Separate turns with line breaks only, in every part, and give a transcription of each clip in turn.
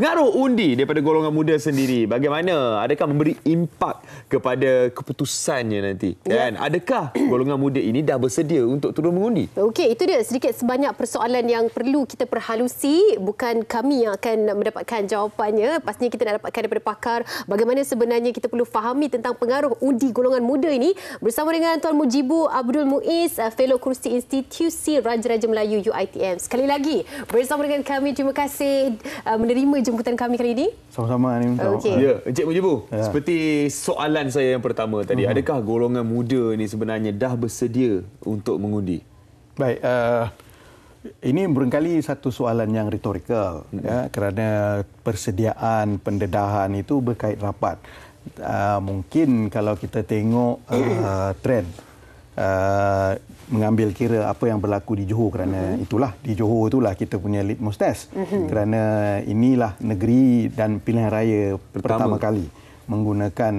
Pengaruh undi daripada golongan muda sendiri, bagaimana? Adakah memberi impak kepada keputusannya nanti? Kan? Adakah golongan muda ini dah bersedia untuk turun mengundi?
Okey, itu dia sedikit sebanyak persoalan yang perlu kita perhalusi. Bukan kami yang akan mendapatkan jawapannya. Pastinya kita nak dapatkan daripada pakar bagaimana sebenarnya kita perlu fahami tentang pengaruh undi golongan muda ini bersama dengan Tuan Mujibu Abdul Muiz, Fellow Kursi Institusi Raja-Raja Melayu UiTM. Sekali lagi bersama dengan kami. Terima kasih menerima jemputan kami kali ini.
Sama-sama.
Okey.
Ya, Encik Mujibu, seperti soalan saya yang pertama tadi, adakah golongan muda ni sebenarnya dah bersedia untuk mengundi?
Baik, ini barangkali satu soalan yang retorikal, ya, kerana persediaan pendedahan itu berkait rapat. Mungkin kalau kita tengok trend, mengambil kira apa yang berlaku di Johor, kerana itulah di Johor itulah kita punya litmus test, kerana inilah negeri dan pilihan raya pertama kali menggunakan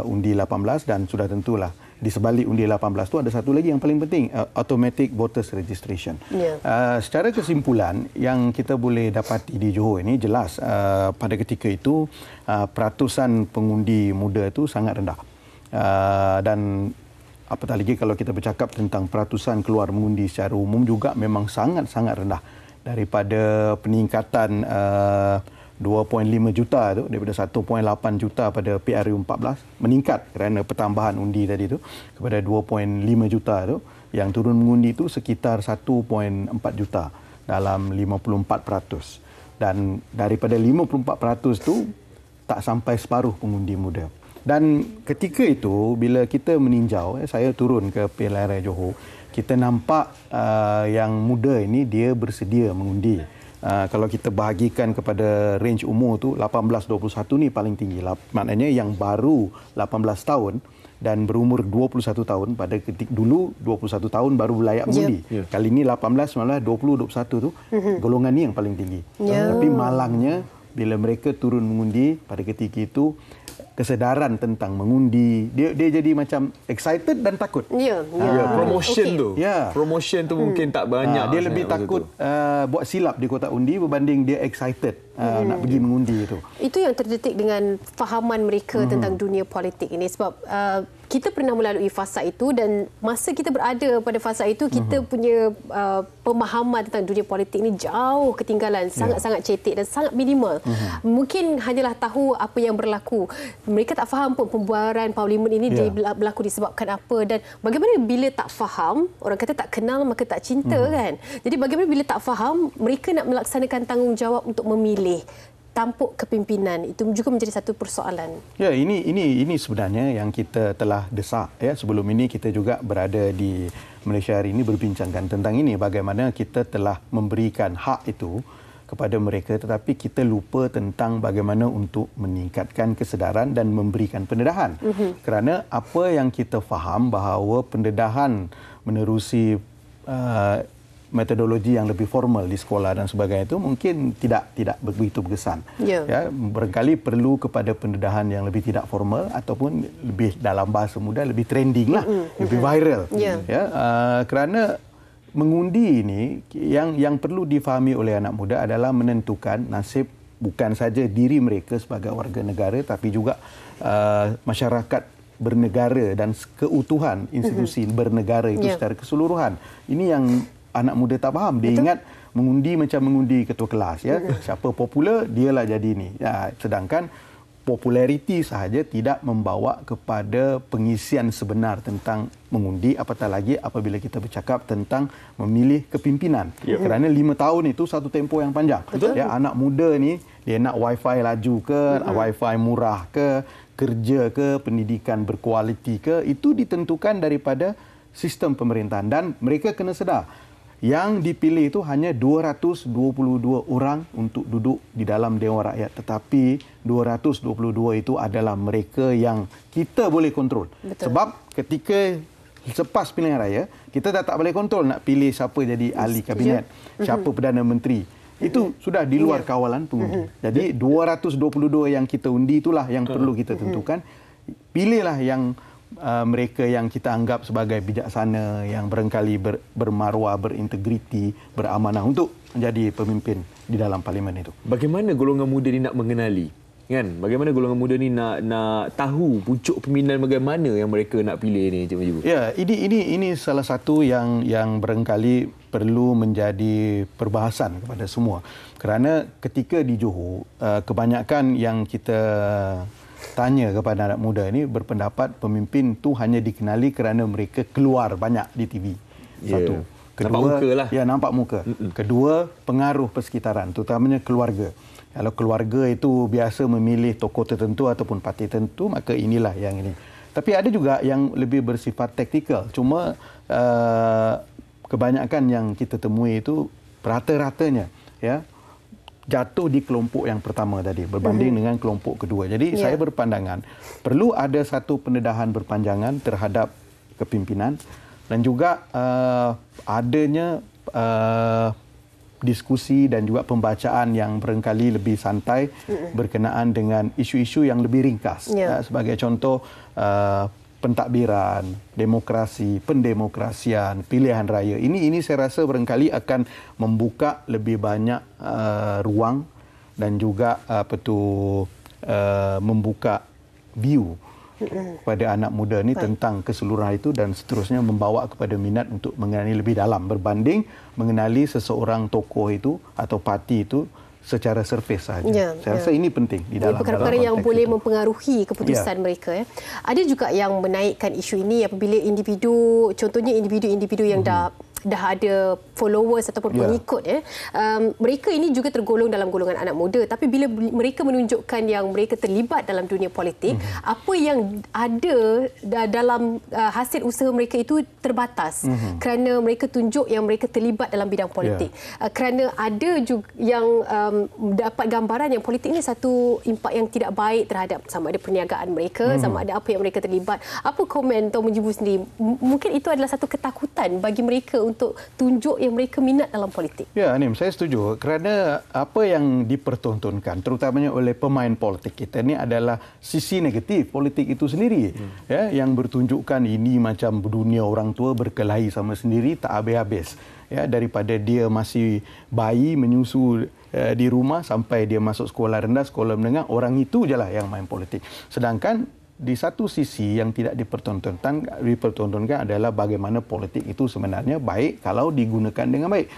undi 18, dan sudah tentulah di sebalik undi 18 itu ada satu lagi yang paling penting, automatic voters registration. Secara kesimpulan yang kita boleh dapati di Johor ini jelas pada ketika itu peratusan pengundi muda itu sangat rendah, dan apatah lagi kalau kita bercakap tentang peratusan keluar mengundi secara umum juga memang sangat-sangat rendah daripada peningkatan 2.5 juta tu daripada 1.8 juta pada PRU 14 meningkat kerana pertambahan undi tadi tu kepada 2.5 juta tu, yang turun mengundi itu sekitar 1.4 juta dalam 54%, dan daripada 54% tu tak sampai separuh pengundi muda. Dan ketika itu bila kita meninjau, saya turun ke pilihan raya Johor, kita nampak yang muda ini dia bersedia mengundi. Kalau kita bahagikan kepada range umur tu 18-21 ni paling tinggi. Maknanya yang baru 18 tahun dan berumur 21 tahun, pada ketika dulu 21 tahun baru layak mengundi. Kali ini 18, 19, 20, 21 tu golongan ni yang paling tinggi. Tapi malangnya bila mereka turun mengundi pada ketika itu, kesedaran tentang mengundi, dia jadi macam excited dan takut.
Promotion tu. Promotion tu mungkin tak banyak.
Dia lebih takut buat silap di kotak undi berbanding dia excited nak pergi mengundi itu.
Itu yang terdetik dengan fahaman mereka tentang dunia politik ini, sebab kita pernah melalui fasa itu, dan masa kita berada pada fasa itu kita punya pemahaman tentang dunia politik ini jauh ketinggalan, sangat-sangat cetek dan sangat minimal. Mungkin hanyalah tahu apa yang berlaku. Mereka tak faham pun pembuaran parlimen ini berlaku disebabkan apa, dan bagaimana bila tak faham, orang kata tak kenal maka tak cinta kan. Jadi bagaimana bila tak faham, mereka nak melaksanakan tanggungjawab untuk memilih tampuk kepimpinan, itu juga menjadi satu persoalan.
Ya, ini sebenarnya yang kita telah desak, ya. Sebelum ini kita juga berada di Malaysia hari ini berbincangkan tentang ini, bagaimana kita telah memberikan hak itu kepada mereka, tetapi kita lupa tentang bagaimana untuk meningkatkan kesedaran dan memberikan pendedahan. Kerana apa yang kita faham bahawa pendedahan menerusi metodologi yang lebih formal di sekolah dan sebagainya itu mungkin tidak begitu berkesan. Ya, barangkali perlu kepada pendedahan yang lebih tidak formal ataupun lebih dalam bahasa mudah lebih trending lah, lebih viral. Ya, kerana mengundi ini yang perlu difahami oleh anak muda adalah menentukan nasib bukan saja diri mereka sebagai warga negara, tapi juga masyarakat bernegara dan keutuhan institusi bernegara itu secara keseluruhan. Ini yang anak muda tak faham. Dia ingat mengundi macam mengundi ketua kelas, ya. Siapa popular, dialah jadi ini. Ya, sedangkan populariti sahaja tidak membawa kepada pengisian sebenar tentang mengundi, apatah lagi apabila kita bercakap tentang memilih kepimpinan. Kerana 5 tahun itu satu tempoh yang panjang. Ya, anak muda ni dia nak wifi laju ke, wifi murah ke, kerja ke, pendidikan berkualiti ke, itu ditentukan daripada sistem pemerintahan, dan mereka kena sedar yang dipilih itu hanya 222 orang untuk duduk di dalam Dewan Rakyat, tetapi 222 itu adalah mereka yang kita boleh kontrol. Sebab ketika selepas pilihan raya, kita dah tak boleh kontrol nak pilih siapa jadi ahli kabinet, siapa Perdana Menteri. Itu sudah di luar kawalan pengundi. Jadi 222 yang kita undi itulah yang perlu kita tentukan. Pilihlah yang mereka yang kita anggap sebagai bijaksana, yang barangkali bermaruah, berintegriti, beramanah untuk menjadi pemimpin di dalam parlimen itu.
Bagaimana golongan muda ni nak mengenali? Kan? Bagaimana golongan muda ni nak tahu pucuk pemilihan bagaimana yang mereka nak pilih ni, Encik Mujibu?
Ya, ini salah satu yang barangkali perlu menjadi perbahasan kepada semua. Kerana ketika di Johor, kebanyakan yang kita tanya kepada anak muda ini berpendapat pemimpin tu hanya dikenali kerana mereka keluar banyak di TV. Satu. Kedua,
nampak muka lah.
Ya, nampak muka. Kedua, pengaruh persekitaran, terutamanya keluarga. Kalau keluarga itu biasa memilih tokoh tertentu ataupun parti tertentu, maka inilah yang ini. Tapi ada juga yang lebih bersifat taktikal. Cuma kebanyakan yang kita temui itu rata-ratanya ya jatuh di kelompok yang pertama tadi berbanding dengan kelompok kedua. Jadi saya berpandangan perlu ada satu pendedahan berpanjangan terhadap kepimpinan dan juga adanya diskusi dan juga pembacaan yang barangkali lebih santai berkenaan dengan isu-isu yang lebih ringkas. Sebagai contoh, pentadbiran, demokrasi, pendemokrasian, pilihan raya. Ini saya rasa barangkali akan membuka lebih banyak ruang dan juga membuka view kepada anak muda ni tentang keseluruhan itu dan seterusnya membawa kepada minat untuk mengenali lebih dalam berbanding mengenali seseorang tokoh itu atau parti itu secara surface saja. Saya rasa ini penting di dalam
perkara yang boleh
itu
mempengaruhi keputusan mereka. Ada juga yang menaikkan isu ini apabila individu, contohnya individu-individu yang dah ada followers ataupun pengikut mereka ini juga tergolong dalam golongan anak muda, tapi bila mereka menunjukkan yang mereka terlibat dalam dunia politik, apa yang ada dalam hasil usaha mereka itu terbatas kerana mereka tunjuk yang mereka terlibat dalam bidang politik. Kerana ada juga yang dapat gambaran yang politik ini satu impak yang tidak baik terhadap sama ada perniagaan mereka, sama ada apa yang mereka terlibat. Apa komen Tuan Mujibu sendiri? Mungkin itu adalah satu ketakutan bagi mereka untuk tunjuk yang mereka minat dalam politik. Ya,
Anim, saya setuju. Kerana apa yang dipertontonkan, terutamanya oleh pemain politik kita ini adalah sisi negatif politik itu sendiri. Yang bertunjukkan ini macam dunia orang tua berkelahi sama sendiri tak habis-habis. Daripada dia masih bayi menyusu di rumah sampai dia masuk sekolah rendah, sekolah menengah, orang itu je lah yang main politik. Sedangkan di satu sisi yang tidak dipertontonkan adalah bagaimana politik itu sebenarnya baik kalau digunakan dengan baik.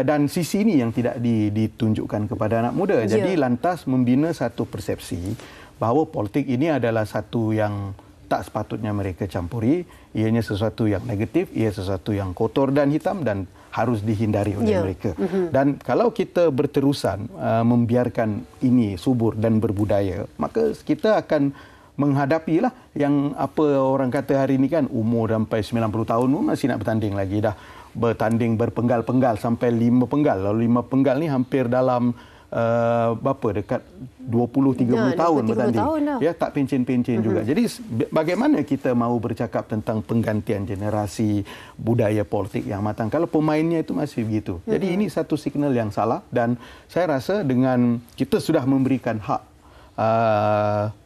Dan sisi ini yang tidak ditunjukkan kepada anak muda. Jadi lantas membina satu persepsi bahawa politik ini adalah satu yang tak sepatutnya mereka campuri. Ianya sesuatu yang negatif, ia sesuatu yang kotor dan hitam dan harus dihindari oleh mereka. Dan kalau kita berterusan membiarkan ini subur dan berbudaya, maka kita akan menghadapilah yang apa orang kata hari ini kan umur sampai 90 tahun masih nak bertanding lagi, dah bertanding berpenggal-penggal sampai 5 penggal. Lalu 5 penggal ni hampir dalam dekat 20-30 tahun bertanding. Tak pencen-pencen juga. Jadi bagaimana kita mahu bercakap tentang penggantian generasi budaya politik yang matang kalau pemainnya itu masih begitu. Jadi ini satu signal yang salah dan saya rasa dengan kita sudah memberikan hak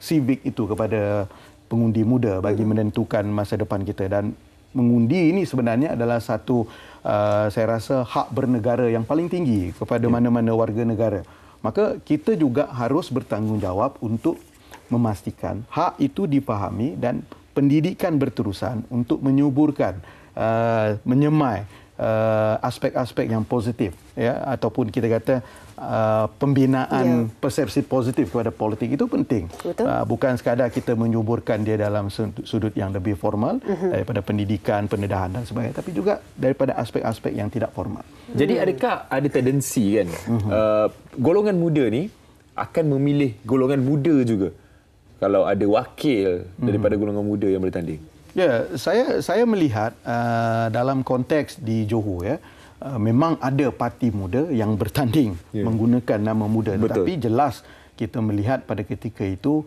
civic itu kepada pengundi muda bagi menentukan masa depan kita dan mengundi ini sebenarnya adalah satu saya rasa hak bernegara yang paling tinggi kepada mana-mana warga negara. Maka kita juga harus bertanggungjawab untuk memastikan hak itu dipahami dan pendidikan berterusan untuk menyuburkan menyemai aspek-aspek yang positif ataupun kita kata pembinaan persepsi positif kepada politik itu penting. Bukan sekadar kita menyuburkan dia dalam sudut yang lebih formal daripada pendidikan, pendedahan dan sebagainya, tapi juga daripada aspek-aspek yang tidak formal.
Jadi adakah ada tendensi kan golongan muda ni akan memilih golongan muda juga kalau ada wakil daripada golongan muda yang bertanding?
Ya, saya melihat dalam konteks di Johor memang ada parti muda yang bertanding menggunakan nama muda. Tetapi jelas kita melihat pada ketika itu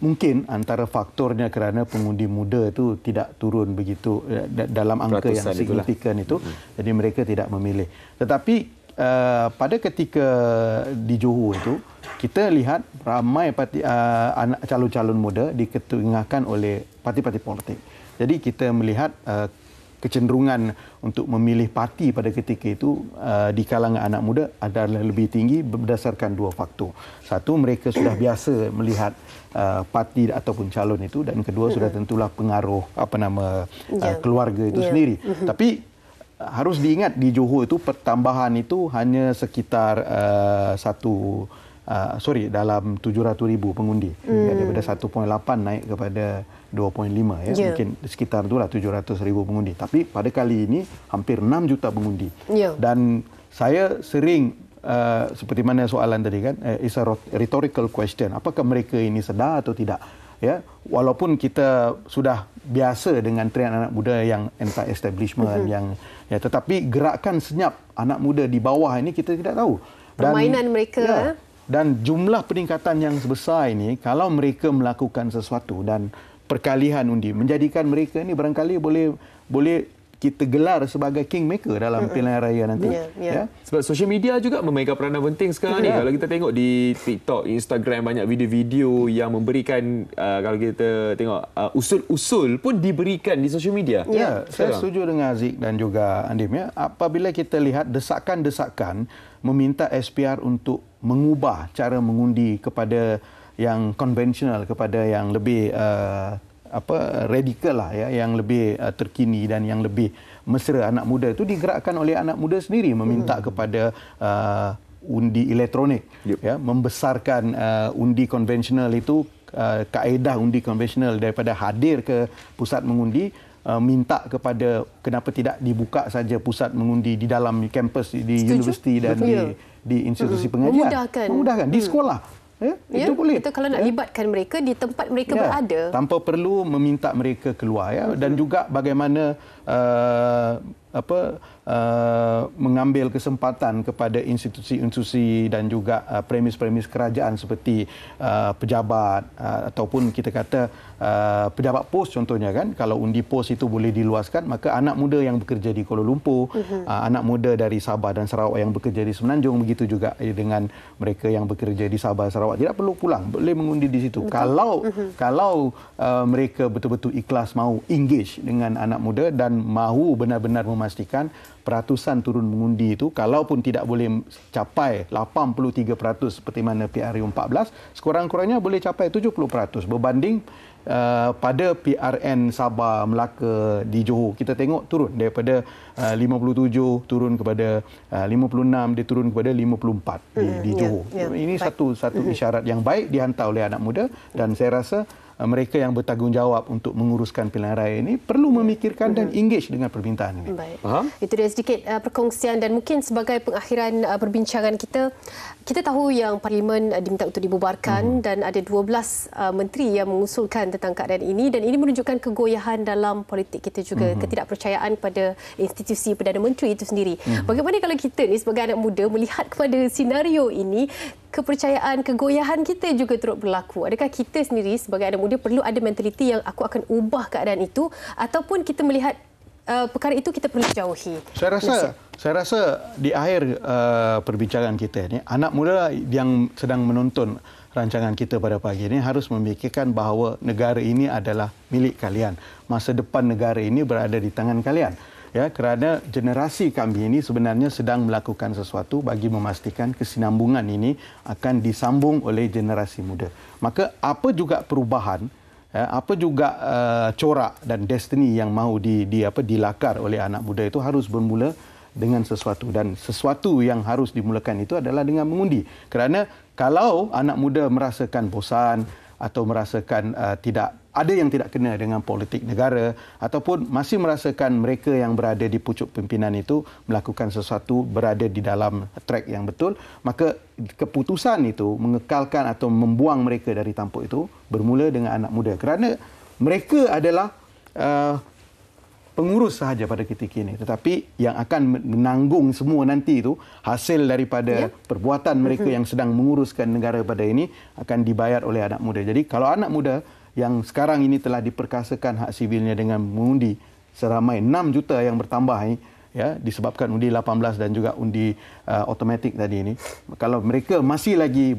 mungkin antara faktornya kerana pengundi muda itu tidak turun begitu dalam angka yang signifikan itu. Jadi mereka tidak memilih. Tetapi pada ketika di Johor itu kita lihat ramai calon-calon muda diketengahkan oleh parti-parti politik. Jadi kita melihat kecenderungan untuk memilih parti pada ketika itu di kalangan anak muda adalah lebih tinggi berdasarkan dua faktor. Satu, mereka sudah biasa melihat parti ataupun calon itu, dan kedua sudah tentulah pengaruh keluarga itu sendiri. Tapi harus diingat di Johor itu pertambahan itu hanya sekitar dalam 700,000 pengundi. Daripada 1.8 naik kepada 2.5 ya. Mungkin sekitar itulah 700,000 pengundi. Tapi pada kali ini hampir 6 juta pengundi. Dan saya sering seperti mana soalan tadi kan, it's a rhetorical question. Apakah mereka ini sedar atau tidak? Ya, walaupun kita sudah biasa dengan trend anak muda yang anti-establishment tetapi gerakan senyap anak muda di bawah ini kita tidak tahu.
Permainan mereka.
Dan jumlah peningkatan yang sebesar ini, kalau mereka melakukan sesuatu dan perkalihan undi menjadikan mereka ini barangkali boleh kita gelar sebagai kingmaker dalam pilihan raya nanti. Ya.
Sebab social media juga memainkan peranan penting sekarang ni. Kalau kita tengok di TikTok, Instagram, banyak video-video yang memberikan, kalau kita tengok usul-usul pun diberikan di social media.
Saya setuju dengan Aziz dan juga Andim. Ya. Apabila kita lihat desakan-desakan meminta SPR untuk mengubah cara mengundi kepada yang konvensional, kepada yang lebih radikal lah, ya, yang lebih terkini dan yang lebih mesra anak muda itu digerakkan oleh anak muda sendiri meminta kepada undi elektronik, ya, membesarkan undi konvensional itu, kaedah undi konvensional daripada hadir ke pusat mengundi, minta kepada kenapa tidak dibuka saja pusat mengundi di dalam kampus di universiti dan di institusi pengajian, memudahkan di sekolah. Itu boleh.
Kita kalau nak libatkan mereka di tempat mereka berada,
tanpa perlu meminta mereka keluar, ya. Dan juga bagaimana mengambil kesempatan kepada institusi-institusi dan juga premis-premis kerajaan seperti pejabat ataupun kita kata pejabat pos contohnya kan, kalau undi pos itu boleh diluaskan, maka anak muda yang bekerja di Kuala Lumpur, anak muda dari Sabah dan Sarawak yang bekerja di Semenanjung, begitu juga dengan mereka yang bekerja di Sabah dan Sarawak, tidak perlu pulang, boleh mengundi di situ. Kalau mereka betul-betul ikhlas mau engage dengan anak muda dan mahu benar-benar memastikan peratusan turun mengundi itu, kalaupun tidak boleh capai 83% seperti mana PRU 14, sekurang-kurangnya boleh capai 70% berbanding pada PRN Sabah Melaka di Johor. Kita tengok turun daripada 57 turun kepada 56, dia turun kepada 54 di Johor. Ini satu isyarat yang baik dihantar oleh anak muda, dan saya rasa mereka yang bertanggungjawab untuk menguruskan pilihan raya ini perlu memikirkan dan engage dengan permintaan ini.
Baik. Itu dia sedikit perkongsian, dan mungkin sebagai pengakhiran perbincangan kita tahu yang Parlimen diminta untuk dibubarkan dan ada 12 menteri yang mengusulkan tentang keadaan ini, dan ini menunjukkan kegoyahan dalam politik kita juga, ketidakpercayaan pada institusi Perdana Menteri itu sendiri. Bagaimana kalau kita ni sebagai anak muda melihat kepada senario ini, kepercayaan, kegoyahan kita juga turut berlaku? Adakah kita sendiri sebagai anak muda perlu ada mentaliti yang aku akan ubah keadaan itu, ataupun kita melihat perkara itu kita perlu jauhi?
Saya rasa di akhir perbincangan kita ini, anak muda yang sedang menonton rancangan kita pada pagi ini harus memikirkan bahawa negara ini adalah milik kalian. Masa depan negara ini berada di tangan kalian. Ya, kerana generasi kami ini sebenarnya sedang melakukan sesuatu bagi memastikan kesinambungan ini akan disambung oleh generasi muda. Maka apa juga perubahan, apa juga corak dan destiny yang mahu dilakar oleh anak muda itu harus bermula dengan sesuatu, dan sesuatu yang harus dimulakan itu adalah dengan mengundi. Kerana kalau anak muda merasakan bosan atau merasakan ada yang tidak kena dengan politik negara, ataupun masih merasakan mereka yang berada di pucuk pimpinan itu melakukan sesuatu berada di dalam track yang betul, maka keputusan itu mengekalkan atau membuang mereka dari tampuk itu bermula dengan anak muda. Kerana mereka adalah pengurus sahaja pada ketika ini, tetapi yang akan menanggung semua nanti itu hasil daripada perbuatan mereka yang sedang menguruskan negara pada ini akan dibayar oleh anak muda. Jadi kalau anak muda yang sekarang ini telah diperkasakan hak sivilnya dengan mengundi seramai 6 juta yang bertambah ini, ya, disebabkan undi 18 dan juga undi automatik tadi ini, kalau mereka masih lagi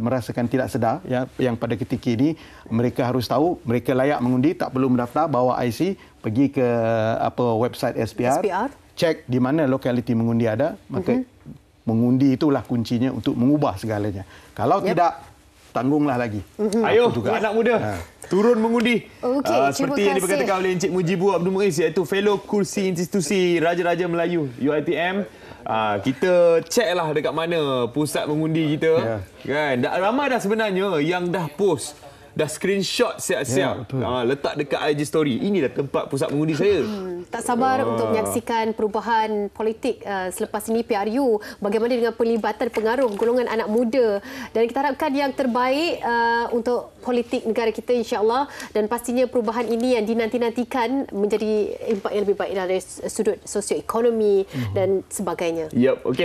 merasakan tidak sedar yang pada ketika ini mereka harus tahu mereka layak mengundi, tak perlu mendaftar, bawa IC, pergi ke website SPR, cek di mana lokaliti mengundi ada, maka mengundi itulah kuncinya untuk mengubah segalanya. Kalau tidak, tanggunglah lagi.
Ayo juga anak muda, turun mengundi. Seperti yang
kasih.
diberkatakan oleh Encik Mujibur Abdul Muiz, iaitu fellow kursi institusi Raja-Raja Melayu UiTM. Kita ceklah dekat mana pusat mengundi kita. Kan? Ramai dah sebenarnya yang dah post, dah screenshot siap-siap, letak dekat IG story. Inilah tempat pusat mengundi saya.
Tak sabar untuk menyaksikan perubahan politik selepas ini PRU. Bagaimana dengan pelibatan pengaruh golongan anak muda. Dan kita harapkan yang terbaik untuk politik negara kita, insya-Allah. Dan pastinya perubahan ini yang dinanti-nantikan menjadi impak yang lebih baik dari sudut sosioekonomi dan sebagainya.
Okey.